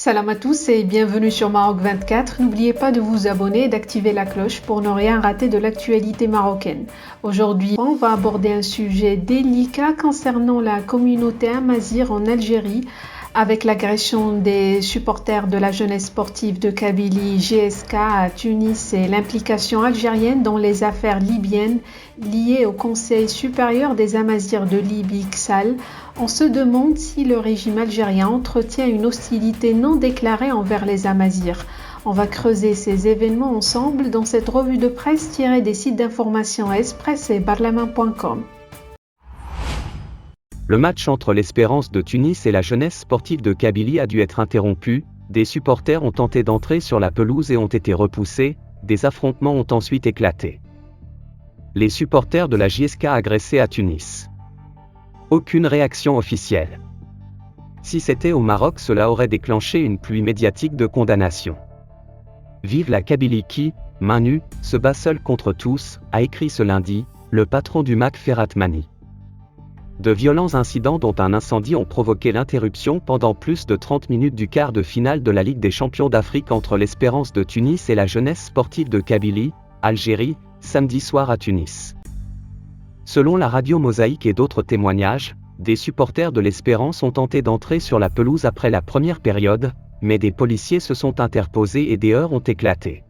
Salam à tous et bienvenue sur Maroc 24. N'oubliez pas de vous abonner et d'activer la cloche pour ne rien rater de l'actualité marocaine. Aujourd'hui, on va aborder un sujet délicat concernant la communauté amazigh en Algérie avec l'agression des supporters de la jeunesse sportive de Kabylie GSK à Tunis et l'implication algérienne dans les affaires libyennes liées au Conseil supérieur des Amazighs de Libye CSAL. On se demande si le régime algérien entretient une hostilité non déclarée envers les Amazighs. On va creuser ces événements ensemble dans cette revue de presse tirée des sites d'information Express et Barlaman.com. Le match entre l'Espérance de Tunis et la jeunesse sportive de Kabylie a dû être interrompu, des supporters ont tenté d'entrer sur la pelouse et ont été repoussés, des affrontements ont ensuite éclaté. Les supporters de la JSK agressés à Tunis. Aucune réaction officielle. Si c'était au Maroc, cela aurait déclenché une pluie médiatique de condamnation. Vive la Kabylie qui, main nue, se bat seule contre tous, a écrit ce lundi, le patron du MAC Ferhat Mani. De violents incidents dont un incendie ont provoqué l'interruption pendant plus de 30 minutes du quart de finale de la Ligue des champions d'Afrique entre l'Espérance de Tunis et la jeunesse sportive de Kabylie, Algérie, samedi soir à Tunis. Selon la radio Mosaïque et d'autres témoignages, des supporters de l'Espérance ont tenté d'entrer sur la pelouse après la première période, mais des policiers se sont interposés et des heurts ont éclaté.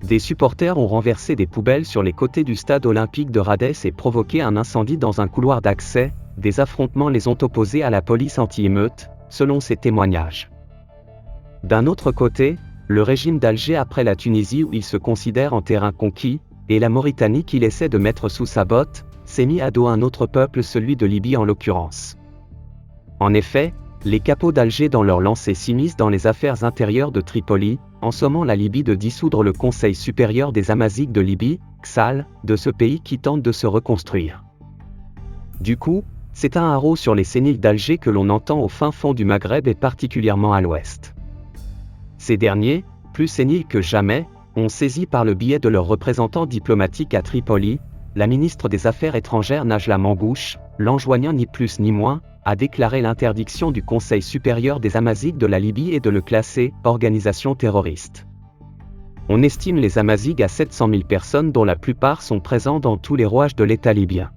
Des supporters ont renversé des poubelles sur les côtés du stade olympique de Radès et provoqué un incendie dans un couloir d'accès, des affrontements les ont opposés à la police anti-émeute, selon ces témoignages. D'un autre côté, le régime d'Alger après la Tunisie où il se considère en terrain conquis, et la Mauritanie qu'il essaie de mettre sous sa botte, s'est mis à dos un autre peuple, celui de Libye en l'occurrence. En effet, les capots d'Alger dans leur lancée s'immiscent dans les affaires intérieures de Tripoli, en sommant la Libye de dissoudre le Conseil supérieur des Amazighs de Libye, CSAL, de ce pays qui tente de se reconstruire. Du coup, c'est un haro sur les séniles d'Alger que l'on entend au fin fond du Maghreb et particulièrement à l'ouest. Ces derniers, plus séniles que jamais, ont saisi par le biais de leurs représentants diplomatiques à Tripoli, la ministre des Affaires étrangères Najla Mangouche, l'enjoignant ni plus ni moins, a déclaré l'interdiction du Conseil supérieur des Amazighs de la Libye et de le classer « organisation terroriste ». On estime les Amazighs à 700 000 personnes dont la plupart sont présents dans tous les rouages de l'État libyen.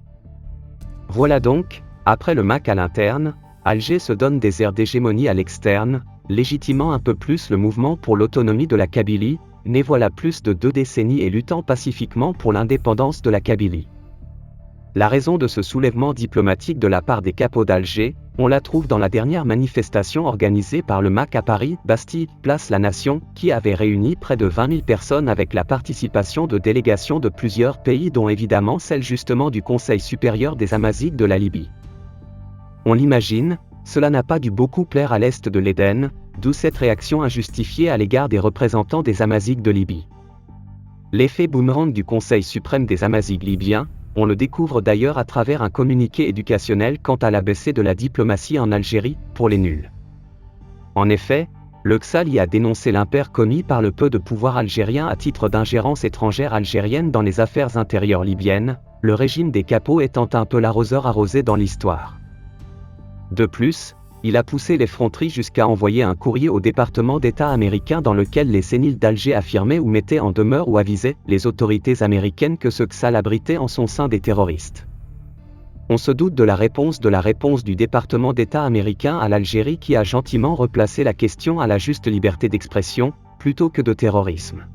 Voilà donc, après le MAC à l'interne, Alger se donne des airs d'hégémonie à l'externe, légitimant un peu plus le mouvement pour l'autonomie de la Kabylie, né voilà plus de 2 décennies et luttant pacifiquement pour l'indépendance de la Kabylie. La raison de ce soulèvement diplomatique de la part des capots d'Alger, on la trouve dans la dernière manifestation organisée par le MAC à Paris, Bastille, Place La Nation, qui avait réuni près de 20 000 personnes avec la participation de délégations de plusieurs pays dont évidemment celle justement du Conseil supérieur des Amazighs de la Libye. On l'imagine, cela n'a pas dû beaucoup plaire à l'est de l'Éden, d'où cette réaction injustifiée à l'égard des représentants des Amazighs de Libye. L'effet boomerang du Conseil suprême des Amazighs libyens, on le découvre d'ailleurs à travers un communiqué éducationnel quant à l'abaissée de la diplomatie en Algérie, pour les nuls. En effet, le CSAL y a dénoncé l'impair commis par le peu de pouvoir algérien à titre d'ingérence étrangère algérienne dans les affaires intérieures libyennes, le régime des capots étant un peu l'arroseur arrosé dans l'histoire. De plus, il a poussé l'effronterie jusqu'à envoyer un courrier au département d'État américain dans lequel les séniles d'Alger affirmaient ou mettaient en demeure ou avisaient les autorités américaines que ce CSAL abritait en son sein des terroristes. On se doute de la réponse du département d'État américain à l'Algérie qui a gentiment replacé la question à la juste liberté d'expression, plutôt que de terrorisme.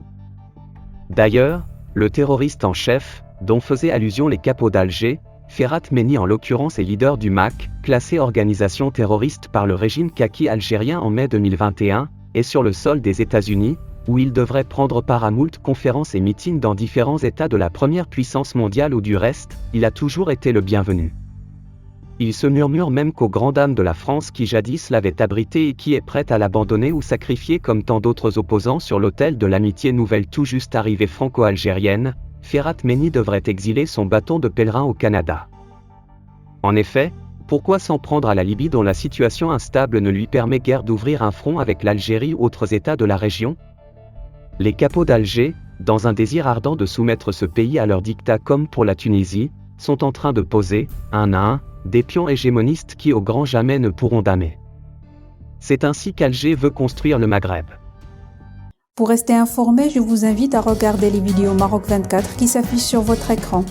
D'ailleurs, le terroriste en chef, dont faisaient allusion les capots d'Alger, Ferhat Meni en l'occurrence est leader du MAC, classé organisation terroriste par le régime kaki algérien en mai 2021, est sur le sol des États-Unis, où il devrait prendre part à moult conférences et meetings dans différents États de la première puissance mondiale où du reste, il a toujours été le bienvenu. Il se murmure même qu'aux grandes dames de la France qui jadis l'avait abrité et qui est prête à l'abandonner ou sacrifier comme tant d'autres opposants sur l'autel de l'amitié nouvelle tout juste arrivée franco-algérienne, Ferhat Meni devrait exiler son bâton de pèlerin au Canada. En effet, pourquoi s'en prendre à la Libye dont la situation instable ne lui permet guère d'ouvrir un front avec l'Algérie ou autres États de la région ? Les capots d'Alger, dans un désir ardent de soumettre ce pays à leur diktat comme pour la Tunisie, sont en train de poser, un à un, des pions hégémonistes qui au grand jamais ne pourront damer. C'est ainsi qu'Alger veut construire le Maghreb. Pour rester informé, je vous invite à regarder les vidéos Maroc 24 qui s'affichent sur votre écran.